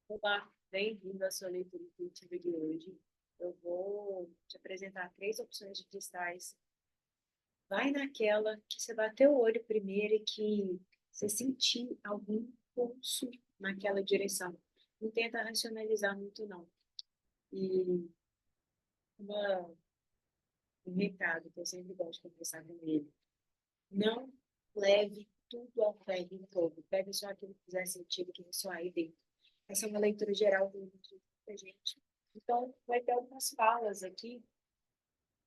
Olá, bem-vindo à sua leitura intuitiva de hoje. Eu vou te apresentar três opções de cristais. Vai naquela que você bateu o olho primeiro e que você sentir algum impulso naquela direção. Não tenta racionalizar muito, não. E uma, um recado que eu sempre gosto de conversar com ele. Não leve tudo ao pé do todo. Pega só aquilo que fizer sentido, que ressoar aí dentro. Essa é uma leitura geral do muita gente. Então, vai ter algumas falas aqui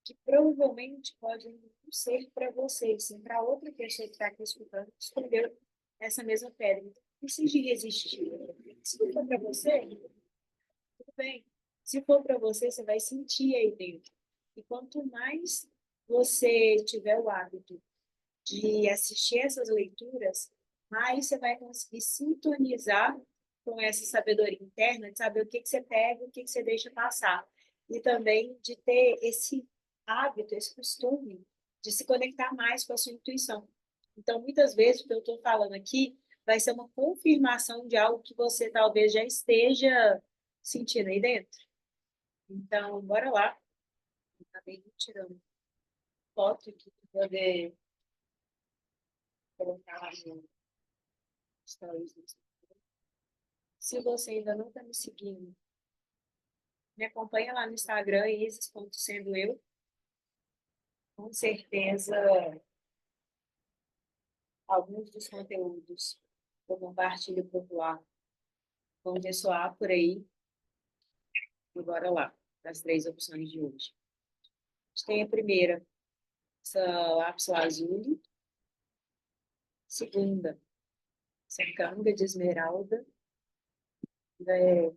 que provavelmente podem não ser para você, sim para outra pessoa que está aqui escutando, que escolheu essa mesma pedra. Então, não precisa de resistir. Se não for para você, tudo bem. Se for para você, você vai sentir aí dentro. E quanto mais você tiver o hábito de assistir essas leituras, mais você vai conseguir sintonizar com essa sabedoria interna, de saber o que, que você pega e o que, que você deixa passar. E também de ter esse hábito, esse costume de se conectar mais com a sua intuição. Então, muitas vezes, o que eu estou falando aqui vai ser uma confirmação de algo que você talvez já esteja sentindo aí dentro. Então, bora lá. Eu acabei tirando foto aqui para poder colocar lá no stories. Se você ainda não está me seguindo, me acompanha lá no Instagram, isis.sendo eu. Com certeza, alguns dos conteúdos que eu compartilho por lá vão ressoar por aí. E bora lá, das três opções de hoje. A gente tem a primeira, essa lápis lazuli. Segunda, essa canga de esmeralda. É,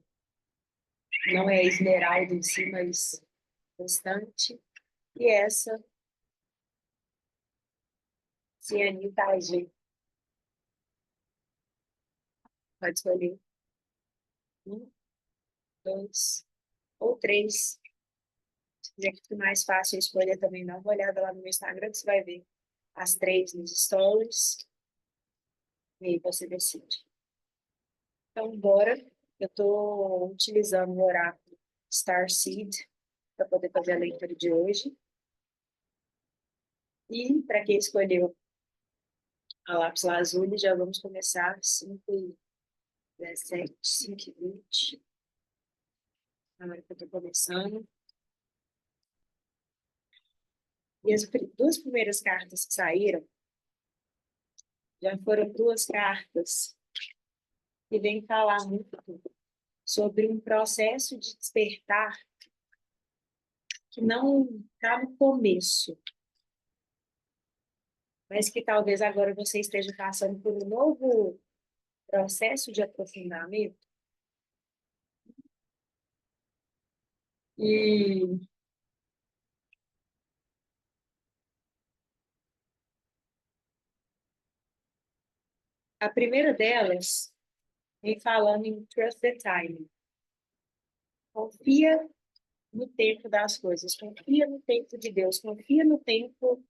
não é esmeralda em si, mas bastante. E essa, cianita. Pode escolher um, dois ou três. Se quiser que fique mais fácil a escolha também, dá uma olhada lá no meu Instagram, que você vai ver as três nos stories, e aí você decide. Então, bora. Eu estou utilizando o oráculo Starseed para poder fazer a leitura de hoje. E para quem escolheu a lápis lazuli, já vamos começar 5h17, 5h20. Na hora que eu estou começando. E as duas primeiras cartas que saíram já foram duas cartas que vêm falar muito sobre um processo de despertar que não está no começo, mas que talvez agora você esteja passando por um novo processo de aprofundamento. E a primeira delas vem falando em Trust the Time. Confia no tempo das coisas, confia no tempo de Deus, confia no tempo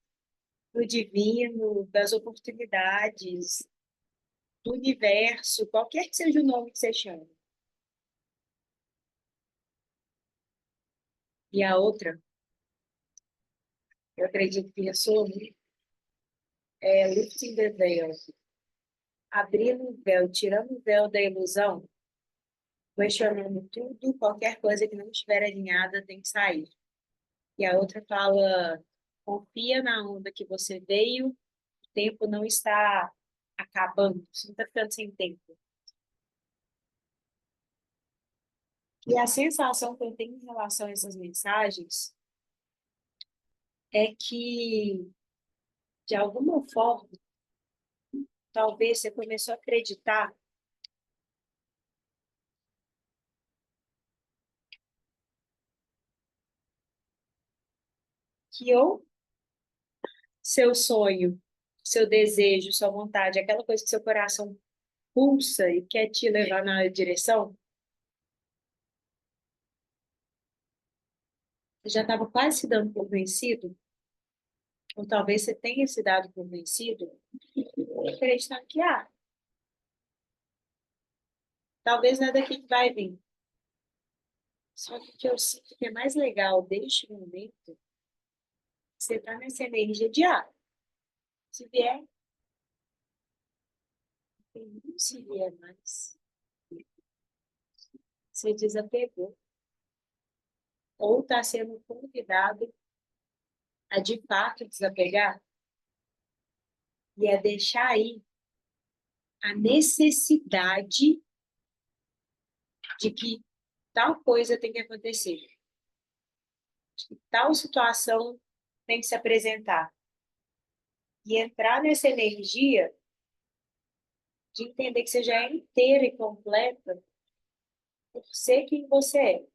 do divino, das oportunidades, do universo, qualquer que seja o nome que você chame. E a outra, eu acredito que é sobre, é Lifting the Veil, abrindo o véu, tirando o véu da ilusão, questionando tudo, qualquer coisa que não estiver alinhada tem que sair. E a outra fala, confia na onda que você veio, o tempo não está acabando, você não está ficando sem tempo. E a sensação que eu tenho em relação a essas mensagens é que, de alguma forma, talvez você começou a acreditar que ou seu sonho, seu desejo, sua vontade, aquela coisa que seu coração pulsa e quer te levar na direção, você já estava quase se dando por vencido, ou talvez você tenha se dado por vencido, acreditando que, talvez não é daqui que vai vir. Só que o que eu sinto que é mais legal deste momento, você está nessa energia de, se vier, se vier mais, você desapegou. Ou está sendo convidado a, de fato, desapegar e a deixar aí a necessidade de que tal coisa tem que acontecer, de que tal situação tem que se apresentar. E entrar nessa energia de entender que você já é inteira e completa por ser quem você é.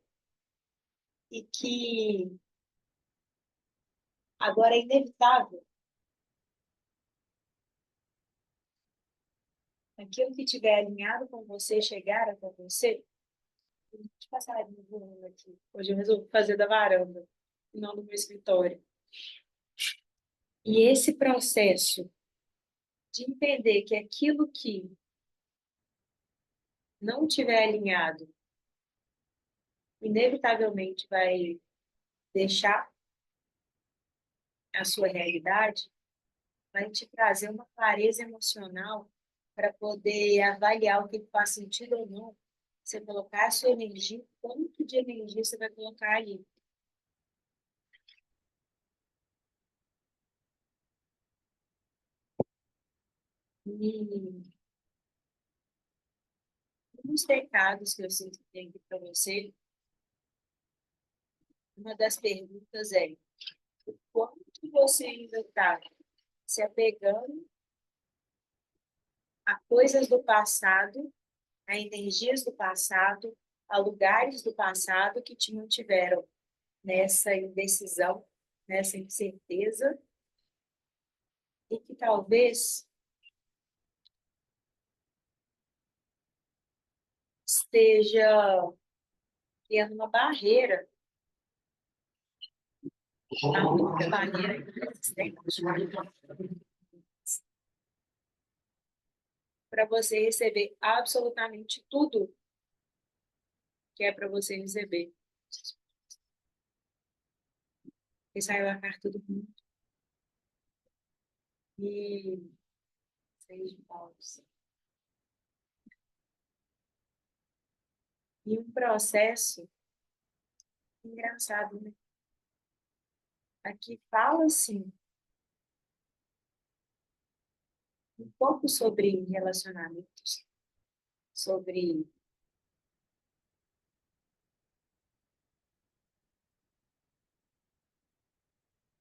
E que agora é inevitável aquilo que tiver alinhado com você chegar até você. De passarinho voando aqui. Hoje eu resolvi fazer da varanda, e não do meu escritório. E esse processo de entender que aquilo que não tiver alinhado, inevitavelmente vai deixar a sua realidade, vai te trazer uma clareza emocional para poder avaliar o que faz sentido ou não. Você colocar a sua energia, quanto de energia você vai colocar ali. E um dos recados que eu sinto que tem aqui para você, uma das perguntas é: quanto você ainda está se apegando a coisas do passado, a energias do passado, a lugares do passado que te mantiveram nessa indecisão, nessa incerteza, e que talvez esteja criando uma barreira, a única barreira que existente para você receber absolutamente tudo que é para você receber. E saiu a carta do mundo. E 6 de paus. E um processo engraçado, né? Aqui fala assim um pouco sobre relacionamentos, sobre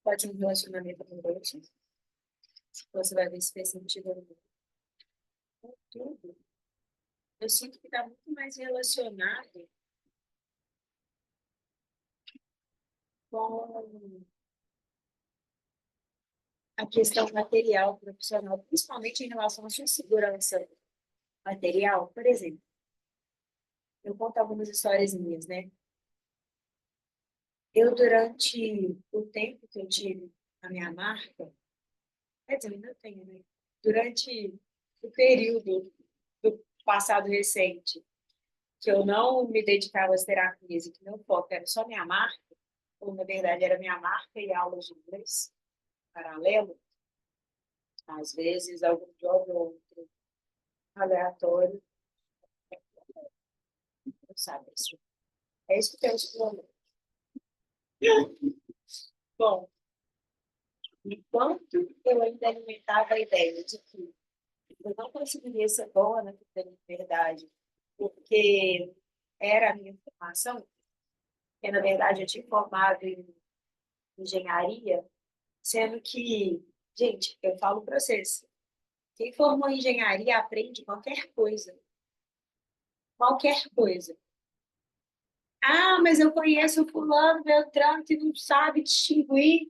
pode ser um relacionamento amoroso, você vai ver se fez sentido ou não. Tudo. Eu sinto que está muito mais relacionado com a questão material, profissional, principalmente em relação à sua segurança material. Por exemplo, eu conto algumas histórias minhas, né? Eu, durante o tempo que eu tive a minha marca, quer dizer, ainda tenho, né? Durante o período do passado recente, que eu não me dedicava às terapias e que meu foco era só minha marca, ou na verdade era minha marca e aulas de inglês paralelo, às vezes algum job ou outro aleatório, não sabe isso. É isso que eu estou. Bom, enquanto eu ainda alimentava a ideia de que eu não conseguiria ser boa na verdade, porque era a minha formação, que na verdade eu tinha formado em engenharia, sendo que, gente, eu falo para vocês, quem formou em engenharia aprende qualquer coisa, qualquer coisa. Ah, mas eu conheço o fulano, Beltrano, que não sabe distinguir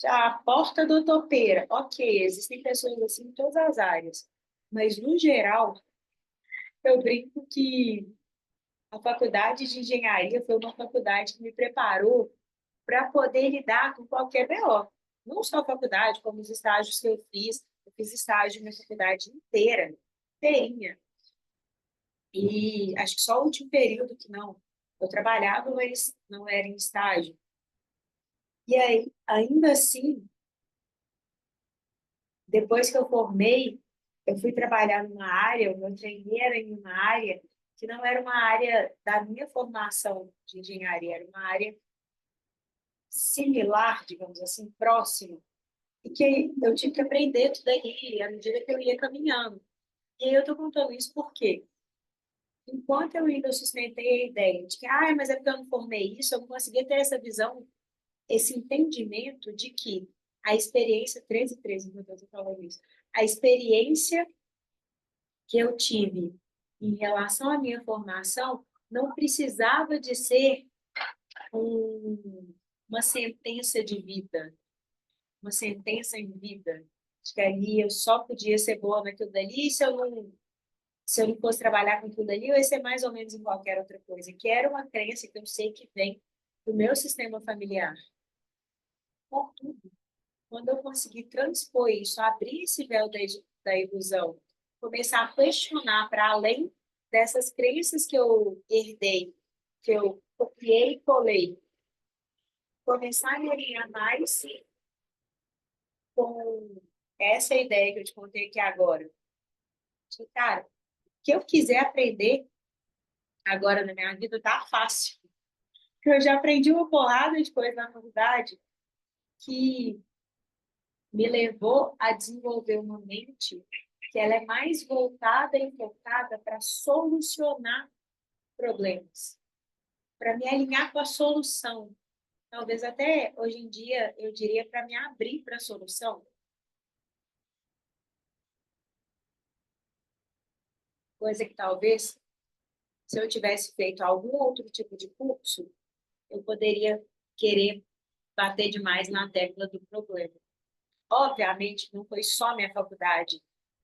a porta do topeira. Ok, existem pessoas assim em todas as áreas, mas no geral, eu brinco que a faculdade de engenharia foi uma faculdade que me preparou para poder lidar com qualquer BO. Não só a faculdade, como os estágios que eu fiz. Eu fiz estágio na faculdade inteira, inteirinha. E acho que só o último período que não. Eu trabalhava, mas não era em estágio. E aí, ainda assim, depois que eu formei, eu fui trabalhar numa área, o meu trainee era em uma área que não era uma área da minha formação de engenharia, era uma área similar, digamos assim, próxima. E que eu tive que aprender tudo aí à medida que eu ia caminhando. E aí eu estou contando isso porque, enquanto eu ainda sustentei a ideia de que, mas é porque eu não formei isso, eu não conseguia ter essa visão, esse entendimento de que a experiência, 13 enquanto eu estou falando isso, a experiência que eu tive em relação à minha formação não precisava de ser uma sentença de vida, uma sentença em vida, de que ali eu só podia ser boa naquilo dali, e se eu não fosse trabalhar com aquilo dali, eu ia ser mais ou menos em qualquer outra coisa, que era uma crença que eu sei que vem do meu sistema familiar. Contudo, quando eu consegui transpor isso, abrir esse véu da ilusão, começar a questionar para além dessas crenças que eu herdei, que eu copiei e colei, começar a me alinhar mais com essa ideia que eu te contei aqui agora. Que, cara, o que eu quiser aprender agora na minha vida tá fácil. Porque eu já aprendi uma porrada de coisa na faculdade que me levou a desenvolver uma mente que ela é mais voltada e focada para solucionar problemas, para me alinhar com a solução. Talvez até hoje em dia eu diria para me abrir para a solução, coisa que talvez se eu tivesse feito algum outro tipo de curso, eu poderia querer bater demais na tecla do problema. Obviamente, não foi só minha faculdade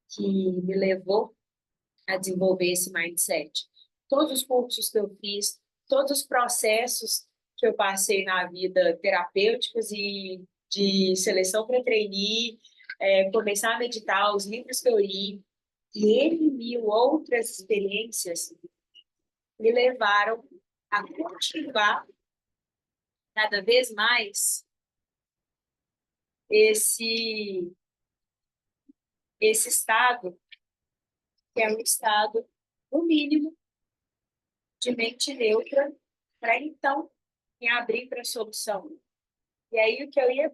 que me levou a desenvolver esse mindset. Todos os cursos que eu fiz, todos os processos que eu passei na vida terapêuticos e de seleção para trainee, começar a meditar, os livros que eu li, e N mil outras experiências me levaram a cultivar cada vez mais esse, esse estado, que é um estado, no mínimo, de mente neutra, para então me abrir para a solução. E aí o que eu ia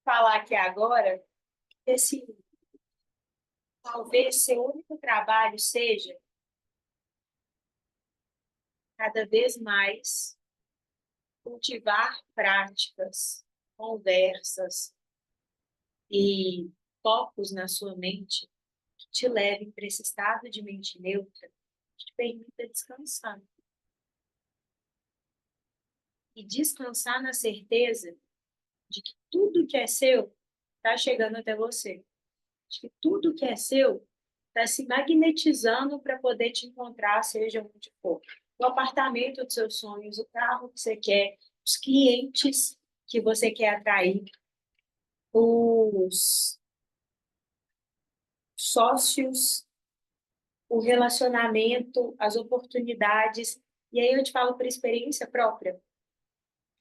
falar aqui agora, esse talvez seu único trabalho seja cada vez mais cultivar práticas, conversas e focos na sua mente que te levem para esse estado de mente neutra, que te permita descansar. E descansar na certeza de que tudo que é seu está chegando até você. De que tudo que é seu está se magnetizando para poder te encontrar, seja onde for. O apartamento dos seus sonhos, o carro que você quer, os clientes que você quer atrair, os sócios, o relacionamento, as oportunidades. E aí eu te falo por experiência própria.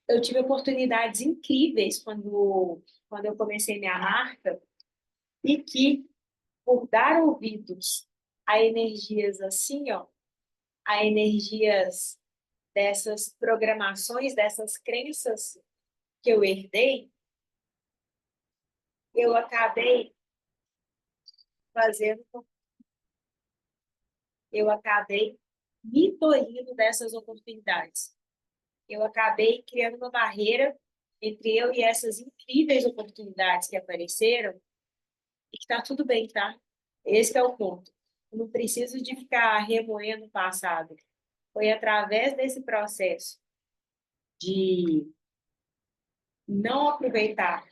Eu tive oportunidades incríveis quando eu comecei minha marca e que, por dar ouvidos a energias assim, ó, a energias dessas programações, dessas crenças que eu herdei, eu acabei fazendo, eu acabei me tolhindo dessas oportunidades. Eu acabei criando uma barreira entre eu e essas incríveis oportunidades que apareceram e que está tudo bem, tá? Esse é o ponto. Eu não preciso de ficar remoendo o passado. Foi através desse processo de não aproveitar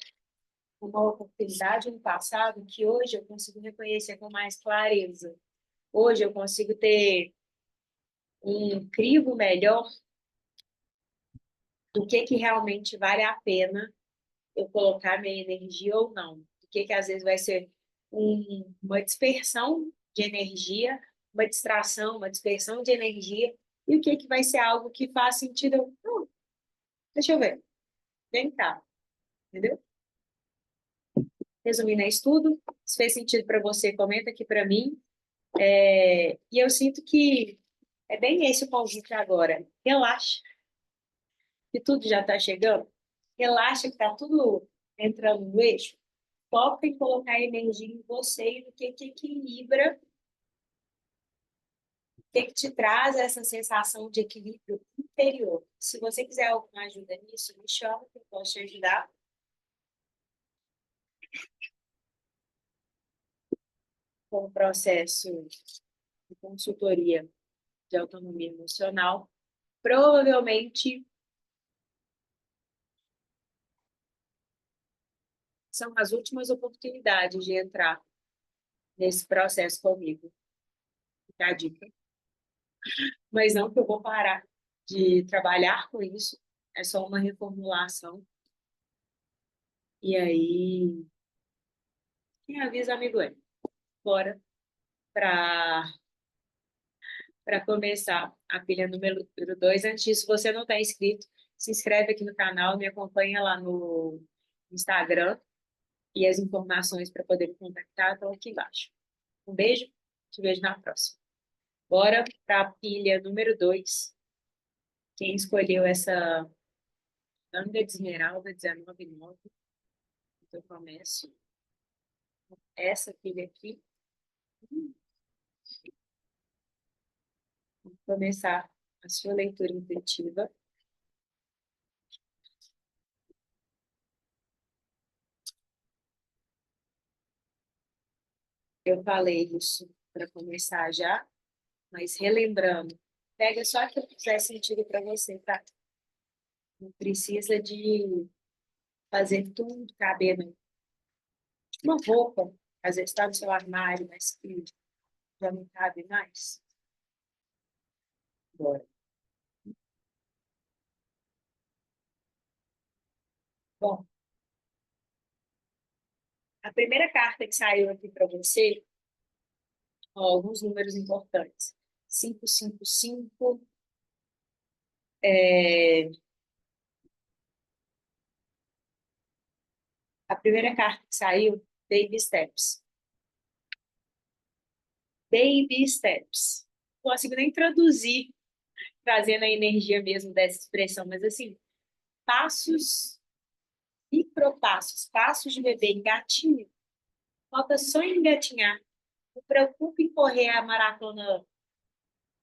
uma oportunidade no passado que hoje eu consigo reconhecer com mais clareza. Hoje eu consigo ter um crivo melhor do que realmente vale a pena eu colocar minha energia ou não. Do que às vezes vai ser uma dispersão de energia uma distração, uma dispersão de energia, e o que que vai ser algo que faz sentido. Não, deixa eu ver. Vem cá, entendeu? Resumindo, é estudo. Se fez sentido para você, comenta aqui para mim. E eu sinto que é bem esse o convite agora. Relaxa, que tudo já está chegando. Relaxa, que está tudo entrando no eixo. Foca em colocar energia em você e no que equilibra, o que te traz essa sensação de equilíbrio interior. Se você quiser alguma ajuda nisso, me chama que eu posso te ajudar. Com o processo de consultoria de autonomia emocional, provavelmente são as últimas oportunidades de entrar nesse processo comigo. Fica a dica. Mas não que eu vou parar de trabalhar com isso, é só uma reformulação. E aí, quem avisa, amigo é. Bora para começar a pilha número 2. Antes disso, se você não está inscrito, se inscreve aqui no canal, me acompanha lá no Instagram e as informações para poder me contactar estão aqui embaixo. Um beijo, te vejo na próxima. Bora para a pilha número 2. Quem escolheu essa Tanga de Esmeralda 19,9, eu começo. Essa pilha aqui. Vou começar a sua leitura intuitiva. Eu falei isso para começar já, mas relembrando, pega só aquilo que fizer sentido para você, tá? Não precisa de fazer tudo caber numa roupa. Às vezes está no seu armário, mas que já não cabe mais. Bora. Bom, a primeira carta que saiu aqui para você, ó, alguns números importantes. 555, a primeira carta que saiu, Baby Steps. Baby Steps. Não consigo nem traduzir, trazendo a energia mesmo dessa expressão, mas assim, passos, micropassos, passos de bebê, engatinho. Falta só engatinhar. Não preocupe em correr a maratona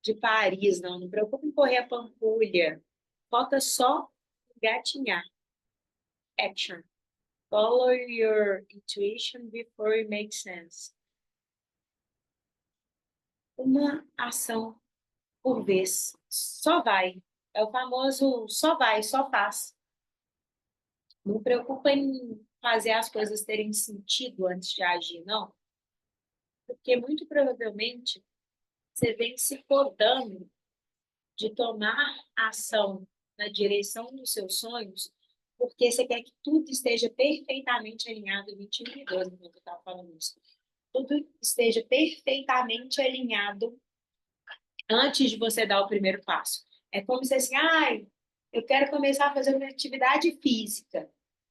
de Paris, não. Não preocupe em correr a Pampulha. Falta só engatinhar. Action. Follow your intuition before it makes sense. Uma ação por vez. Só vai. É o famoso só vai, só faz. Não preocupa em fazer as coisas terem sentido antes de agir, não. Porque muito provavelmente você vem se podando de tomar ação na direção dos seus sonhos, porque você quer que tudo esteja perfeitamente alinhado. 2022, enquanto eu estava falando isso. Tudo esteja perfeitamente alinhado antes de você dar o primeiro passo. É como se assim, ai, eu quero começar a fazer uma atividade física,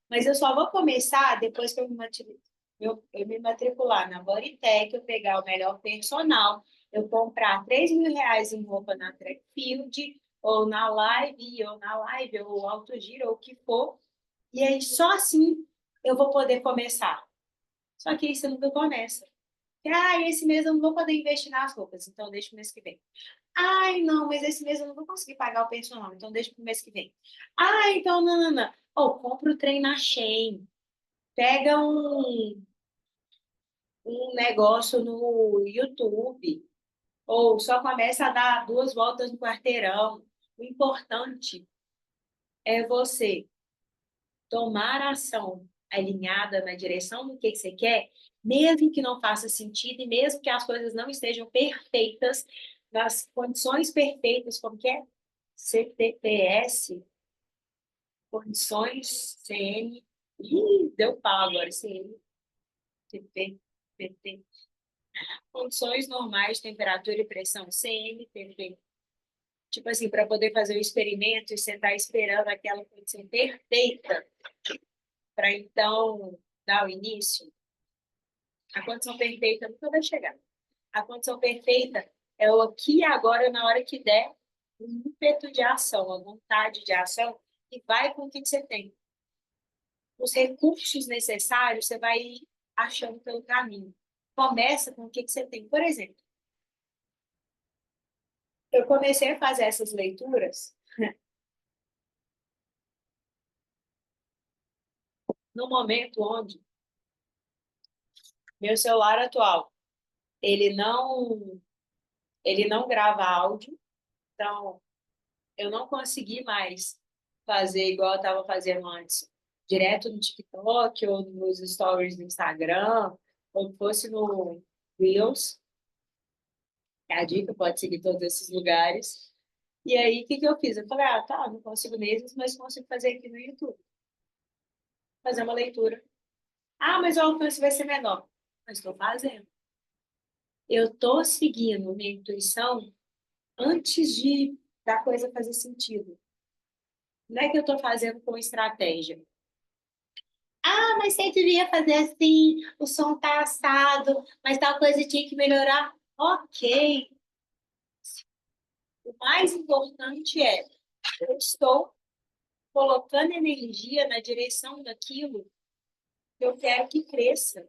mas eu só vou começar depois que eu me matricular na Bodytech, eu pegar o melhor personal, eu comprar R$ 3.000 em roupa na Track Field, ou na live, ou autogiro, ou o que for, e aí só assim eu vou poder começar. Só que aí você nunca começa. Esse mês eu não vou poder investir nas roupas, então deixa o mês que vem. Ai, não, mas esse mês eu não vou conseguir pagar o personal, então deixa pro mês que vem. Então, não, não, não. Ou compra o trem na Shein. Pega um negócio no YouTube. Ou só começa a dar 2 voltas no quarteirão. O importante é você tomar ação alinhada na direção do que você quer, mesmo que não faça sentido e mesmo que as coisas não estejam perfeitas, nas condições perfeitas, como que é? CTPS, condições CN. Ih, deu pau agora, CN, TP, PT. Condições normais de temperatura e pressão, CMTP. Tipo assim, para poder fazer o experimento e você está esperando aquela condição perfeita para então dar o início. A condição perfeita nunca vai chegar. A condição perfeita é o aqui e agora, na hora que der, o ímpeto de ação, a vontade de ação, e vai com o que você tem. Os recursos necessários você vai achando pelo caminho. Começa com o que você tem. Por exemplo, eu comecei a fazer essas leituras no momento onde meu celular atual, ele não grava áudio, então eu não consegui mais fazer igual eu estava fazendo antes, direto no TikTok ou nos stories do Instagram, ou fosse no Reels, é a dica, pode seguir todos esses lugares. E aí, o que que eu fiz? Eu falei, ah, tá, não consigo nesses, mas consigo fazer aqui no YouTube. Fazer uma leitura. Ah, mas o alcance vai ser menor. Mas estou fazendo. Eu estou seguindo minha intuição antes da coisa fazer sentido. Não é que eu estou fazendo com estratégia. Ah, mas você devia fazer assim, o som tá assado, mas tal coisa tinha que melhorar. Ok. O mais importante é, eu estou colocando energia na direção daquilo que eu quero que cresça.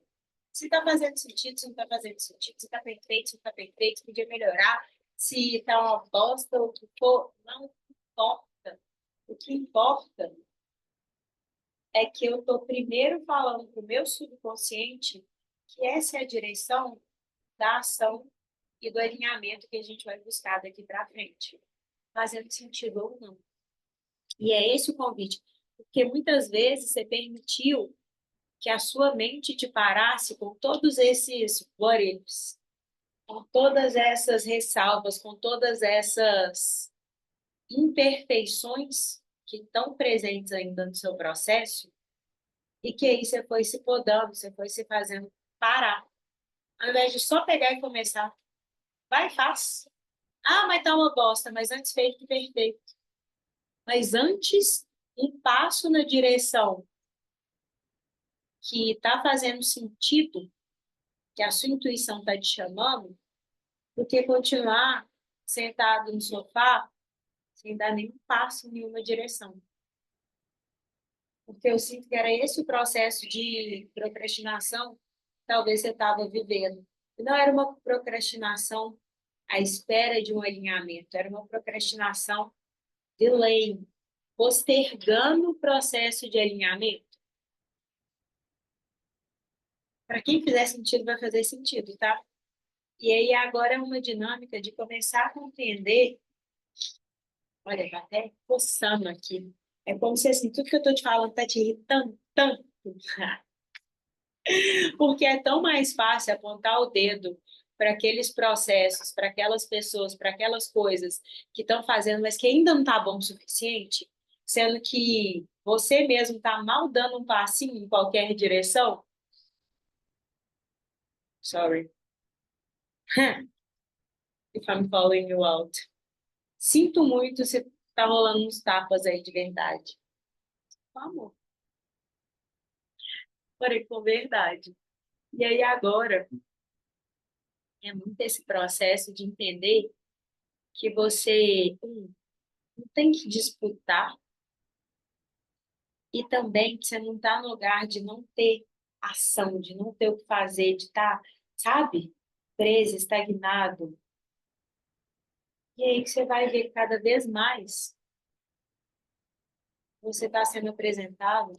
Se está fazendo sentido, se não está fazendo sentido, se está perfeito, se não está perfeito, se podia melhorar, se está uma bosta ou o que for, não importa. O que importa é que eu estou primeiro falando para o meu subconsciente que essa é a direção da ação e do alinhamento que a gente vai buscar daqui para frente, fazendo sentido ou não. E é esse o convite, porque muitas vezes você permitiu que a sua mente te parasse com todos esses what ifs, com todas essas ressalvas, com todas essas imperfeições que estão presentes ainda no seu processo, e que aí você foi se podando, você foi se fazendo parar. Ao invés de só pegar e começar, vai e faz. Ah, mas tá uma bosta, mas antes feito que perfeito. Mas antes, um passo na direção que está fazendo sentido, que a sua intuição está te chamando, do que continuar sentado no sofá sem dar nenhum passo em nenhuma direção. Porque eu sinto que era esse o processo de procrastinação que talvez você estava vivendo. E não era uma procrastinação à espera de um alinhamento, era uma procrastinação delaying, postergando o processo de alinhamento. Para quem fizer sentido, vai fazer sentido, tá? E aí agora é uma dinâmica de começar a compreender. Olha, tá até coçando aqui. É como se assim, tudo que eu tô te falando tá te irritando tanto. Porque é tão mais fácil apontar o dedo para aqueles processos, para aquelas pessoas, para aquelas coisas que estão fazendo, mas que ainda não tá bom o suficiente, sendo que você mesmo tá mal dando um passinho em qualquer direção. Sorry. If I'm calling you out. Sinto muito se tá rolando uns tapas aí de verdade. Amor, porém com verdade. E aí agora é muito esse processo de entender que você não tem que disputar e também que você não está no lugar de não ter ação, de não ter o que fazer, de estar, sabe, preso, estagnado. E aí que você vai ver que cada vez mais você está sendo apresentada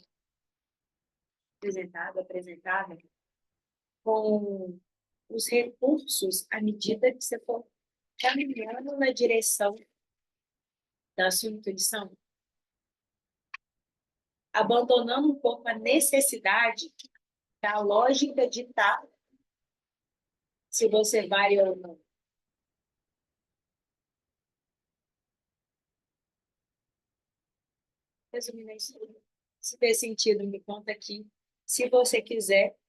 com os recursos à medida que você for caminhando na direção da sua intuição, abandonando um pouco a necessidade da lógica de estar se você vai ou não. Resumindo isso, se fez sentido, me conta aqui. Se você quiser,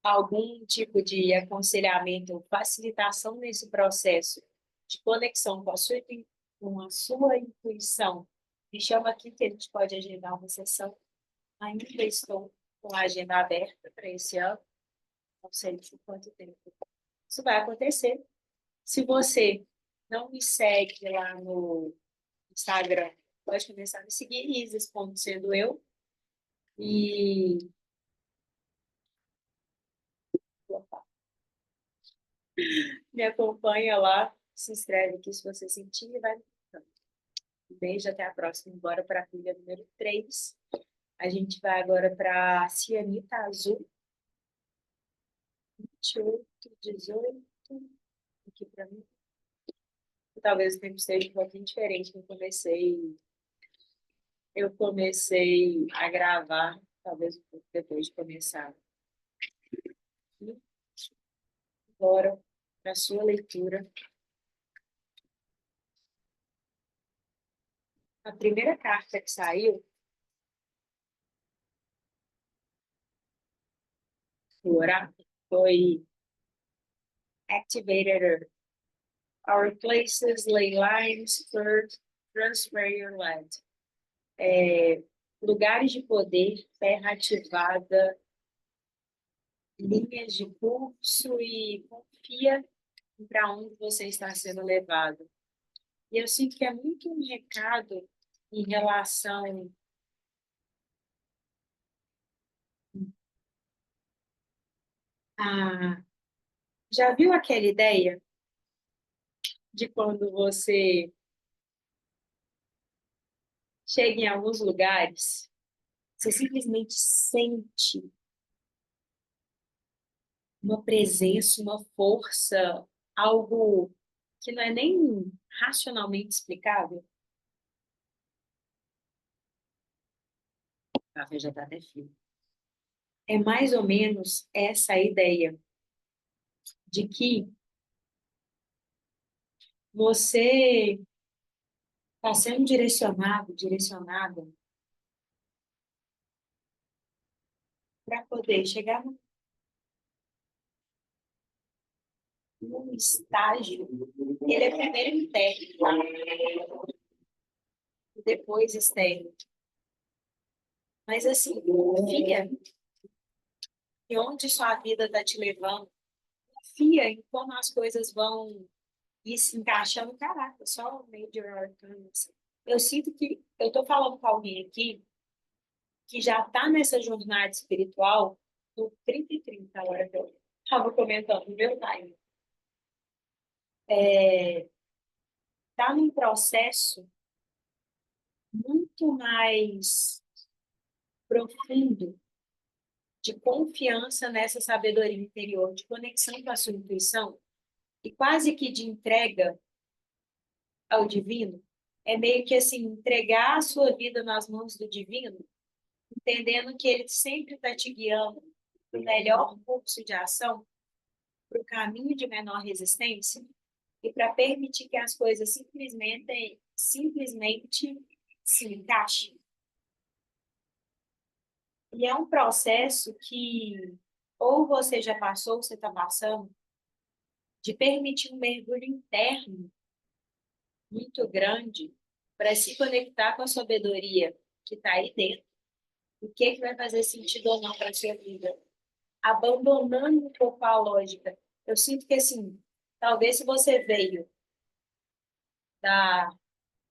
algum tipo de aconselhamento ou facilitação nesse processo de conexão com a sua intuição, me chama aqui que a gente pode agendar uma sessão. Ainda estou com a agenda aberta para esse ano, não sei por quanto tempo isso vai acontecer. Se você não me segue lá no Instagram, pode começar a me seguir, Isis.sendo eu. E me acompanha lá, se inscreve aqui se você sentir e vai. Um beijo, até a próxima. Bora para a trilha número 3. A gente vai agora para Cianita Azul, 28, 18, aqui para mim. Talvez o tempo seja um pouquinho diferente. Eu comecei a gravar, talvez um pouco depois de começar. Agora, para a sua leitura. A primeira carta que saiu, do oráculo, foi Activated. Our places lay lines, first, transfer your land. Lugares de poder, terra ativada, linhas de curso e confia para onde você está sendo levado. E eu sinto que é muito um recado em relação a... Já viu aquela ideia de quando você chega em alguns lugares, você simplesmente sente uma presença, uma força, algo que não é nem racionalmente explicável? A café já está até frio. É mais ou menos essa ideia de que você está sendo direcionado, direcionada para poder chegar num estágio. Ele é primeiro interno, depois externo. Mas assim, confia em onde sua vida está te levando. Confia em como as coisas vão ir se encaixando. Caraca, só o Major Arcana. Eu sinto que eu estou falando com alguém aqui que já está nessa jornada espiritual do 30 e 30, a hora que eu estava comentando no meu time. Está num processo muito mais profundo de confiança nessa sabedoria interior, de conexão com a sua intuição e quase que de entrega ao divino. É meio que assim, entregar a sua vida nas mãos do divino, entendendo que ele sempre está te guiando para o melhor curso de ação, para o caminho de menor resistência e para permitir que as coisas simplesmente se encaixem. E é um processo que ou você já passou, ou você está passando, de permitir um mergulho interno muito grande para se conectar com a sabedoria que está aí dentro. O que vai fazer sentido ou não para a sua vida. Abandonando um pouco a lógica. Eu sinto que, assim, talvez se você veio da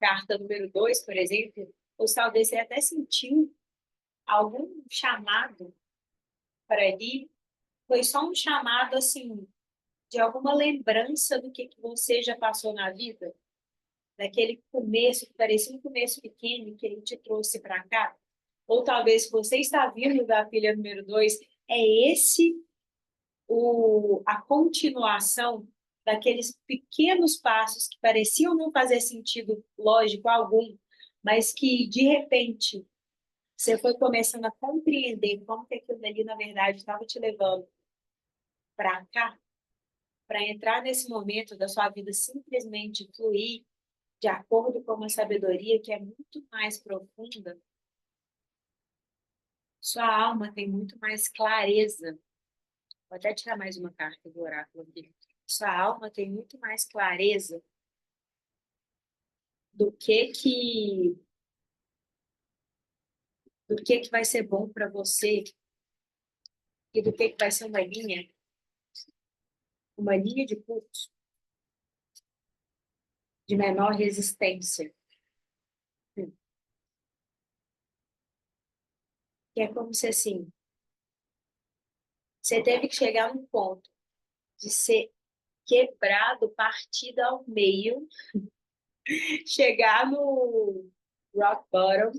carta número 2, por exemplo, ou talvez você até sentiu algum chamado para ali, foi só um chamado, assim, de alguma lembrança do que você já passou na vida, daquele começo, que parecia um começo pequeno, que ele te trouxe para cá. Ou talvez, se você está vindo da filha número 2, é esse a continuação daqueles pequenos passos que pareciam não fazer sentido lógico algum, mas que, de repente, você foi começando a compreender como que aquilo ali, na verdade, estava te levando para cá, para entrar nesse momento da sua vida simplesmente fluir de acordo com uma sabedoria que é muito mais profunda. Sua alma tem muito mais clareza Vou até tirar mais uma carta do oráculo aqui. Sua alma tem muito mais clareza do que vai ser bom para você e do que vai ser uma linha de curso de menor resistência. Que é como se assim, você teve que chegar num ponto de ser quebrado, partido ao meio, chegar no rock bottom,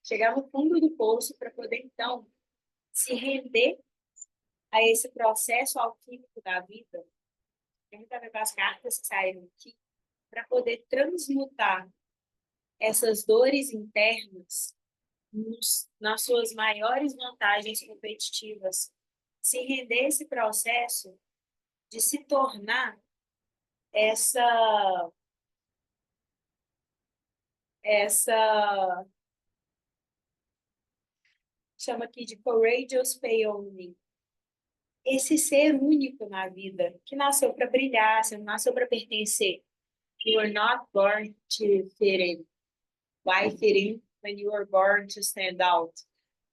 chegar no fundo do poço para poder então se render a esse processo alquímico da vida. Tem muito a ver com as cartas que saíram aqui, para poder transmutar essas dores internas nas suas maiores vantagens competitivas, se render a esse processo de se tornar essa essa chama aqui de courageous peony, esse ser único na vida, que nasceu para brilhar, você não nasceu para pertencer. You were not born to fit in. Why fit in when you were born to stand out?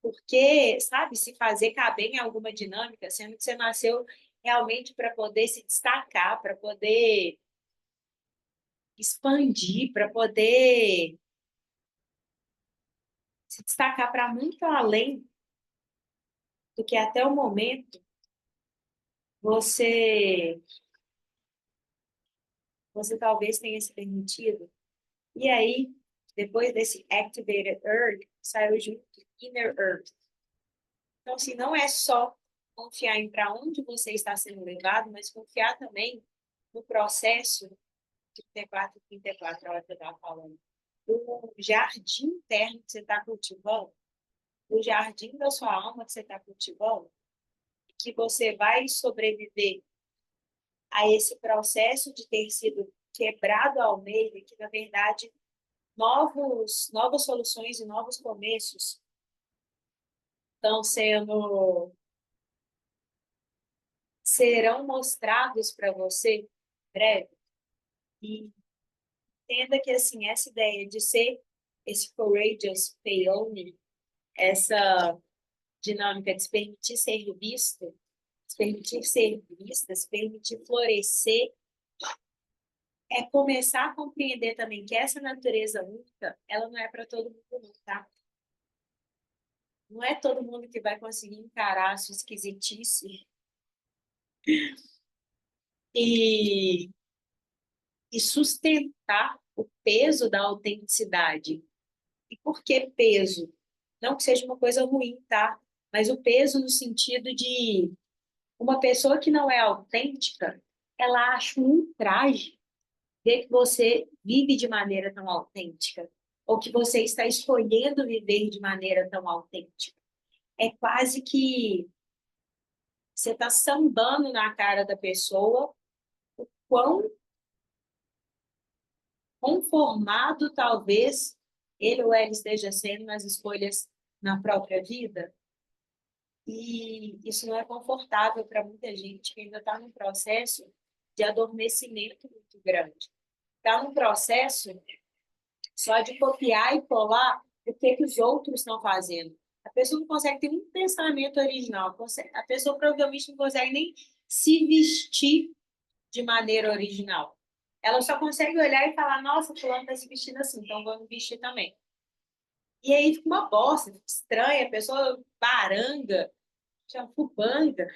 Porque, sabe, se fazer caber em alguma dinâmica, sendo que você nasceu realmente para poder se destacar, para poder expandir, para poder se destacar para muito além do que até o momento você você talvez tenha se permitido. E aí, depois desse Activated Earth, saiu junto Inner Earth. Então, assim, não é só confiar em para onde você está sendo levado, mas confiar também no processo de 34 e 34, a hora que eu estava falando. O jardim interno que você está cultivando, o jardim da sua alma que você está cultivando, que você vai sobreviver a esse processo de ter sido quebrado ao meio, e que, na verdade, novas soluções e novos começos estão serão mostrados para você em breve. E entenda que, assim, essa ideia de ser esse courageous peony, essa dinâmica de se permitir ser visto, se permitir ser vista, se permitir florescer, é começar a compreender também que essa natureza única, ela não é para todo mundo, não, tá? Não é todo mundo que vai conseguir encarar a sua esquisitice e, e sustentar o peso da autenticidade. E por que peso? Não que seja uma coisa ruim, tá? Mas o peso no sentido de uma pessoa que não é autêntica, ela acha um ultraje ver que você vive de maneira tão autêntica, ou que você está escolhendo viver de maneira tão autêntica. É quase que você está sambando na cara da pessoa quão conformado talvez ele ou ela esteja sendo nas escolhas na própria vida. E isso não é confortável para muita gente que ainda está num processo de adormecimento muito grande. Está num processo só de copiar e colar o que os outros estão fazendo. A pessoa não consegue ter um pensamento original. A pessoa provavelmente não consegue nem se vestir de maneira original. Ela só consegue olhar e falar, nossa, fulano está se vestindo assim, então vamos vestir também. E aí fica uma bosta, fica estranha, a pessoa baranga, chafubanga.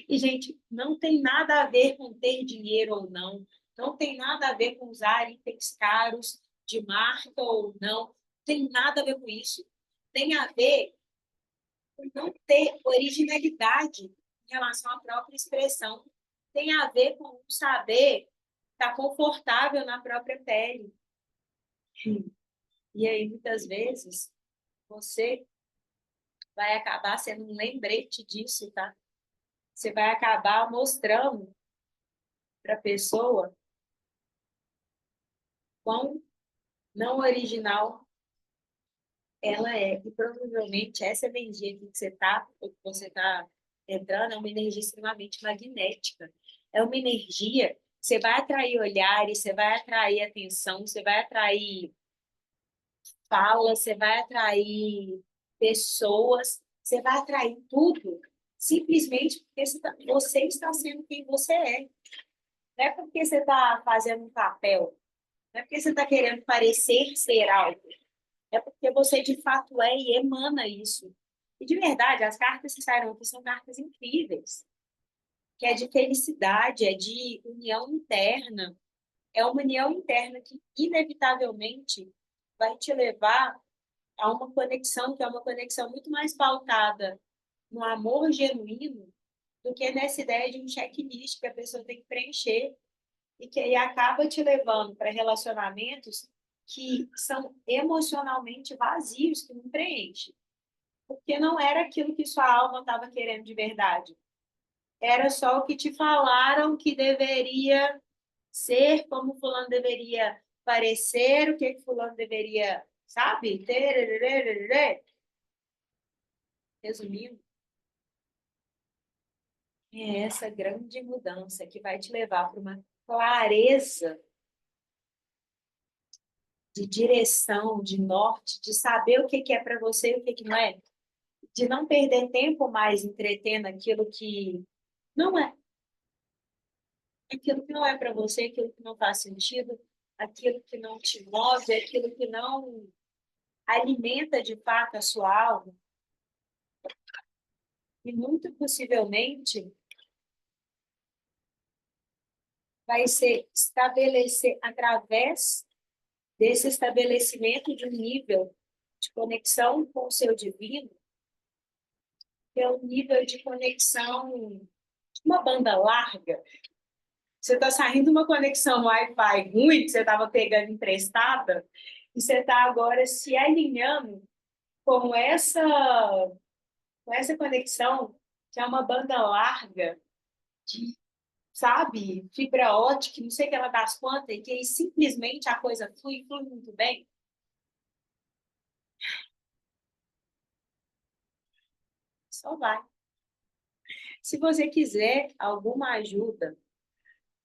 E, gente, não tem nada a ver com ter dinheiro ou não, não tem nada a ver com usar itens caros de marca ou não, tem nada a ver com isso. Tem a ver com não ter originalidade em relação à própria expressão. Tem a ver com saber estar confortável na própria pele. E aí, muitas vezes, você vai acabar sendo um lembrete disso, tá? Você vai acabar mostrando para a pessoa quão não original ela é. E provavelmente essa energia que você está entrando, é uma energia extremamente magnética. É uma energia, você vai atrair olhares, você vai atrair atenção, você vai atrair fala, você vai atrair pessoas, você vai atrair tudo, simplesmente porque você está sendo quem você é. Não é porque você está fazendo um papel, não é porque você está querendo parecer ser algo, é porque você de fato é e emana isso. E de verdade, as cartas que saíram aqui são cartas incríveis, que é de felicidade, é de união interna, é uma união interna que inevitavelmente vai te levar a uma conexão que é uma conexão muito mais pautada no amor genuíno do que nessa ideia de um checklist que a pessoa tem que preencher e que aí acaba te levando para relacionamentos que são emocionalmente vazios, que não preenchem. Porque não era aquilo que sua alma estava querendo de verdade. Era só o que te falaram que deveria ser, como fulano deveria parecer, o que que fulano deveria, sabe? Resumindo, é essa grande mudança que vai te levar para uma clareza de direção, de norte, de saber o que que é para você e o que que não é, de não perder tempo mais entretendo não é, aquilo que não é para você, aquilo que não faz sentido, aquilo que não te move, aquilo que não alimenta de fato a sua alma. E muito possivelmente vai ser estabelecer através desse estabelecimento de um nível de conexão com o seu divino, que é um nível de conexão de uma banda larga. Você está saindo de uma conexão Wi-Fi ruim, que você estava pegando emprestada, e você está agora se alinhando com essa conexão, que é uma banda larga, de, sabe, fibra ótica, não sei o que ela das quantas, e que aí simplesmente a coisa flui muito bem. Só vai. Se você quiser alguma ajuda,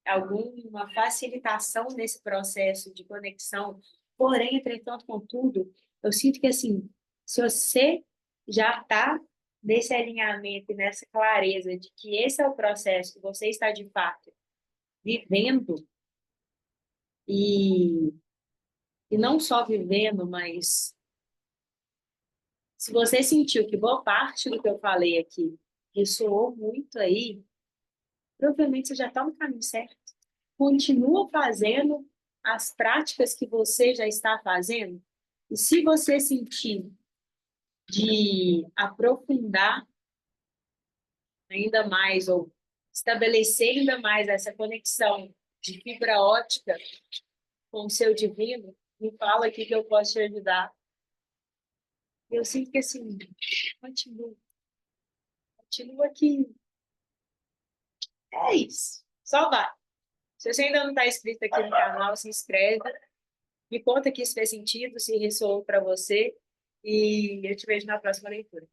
alguma facilitação nesse processo de conexão, porém, entretanto, contudo, eu sinto que, assim, se você já está nesse alinhamento e nessa clareza de que esse é o processo que você está, de fato, vivendo, e, e não só vivendo, mas se você sentiu que boa parte do que eu falei aqui ressoou muito aí, provavelmente você já está no caminho certo. Continua fazendo as práticas que você já está fazendo. E se você sentir de aprofundar ainda mais ou estabelecer ainda mais essa conexão de fibra ótica com o seu divino, me fala aqui que eu posso te ajudar. Eu sinto que assim, continua, continua aqui. É isso. Só vai. Se você ainda não está inscrito aqui no canal, se inscreve. Me conta que isso fez sentido, se ressoou para você. E eu te vejo na próxima leitura.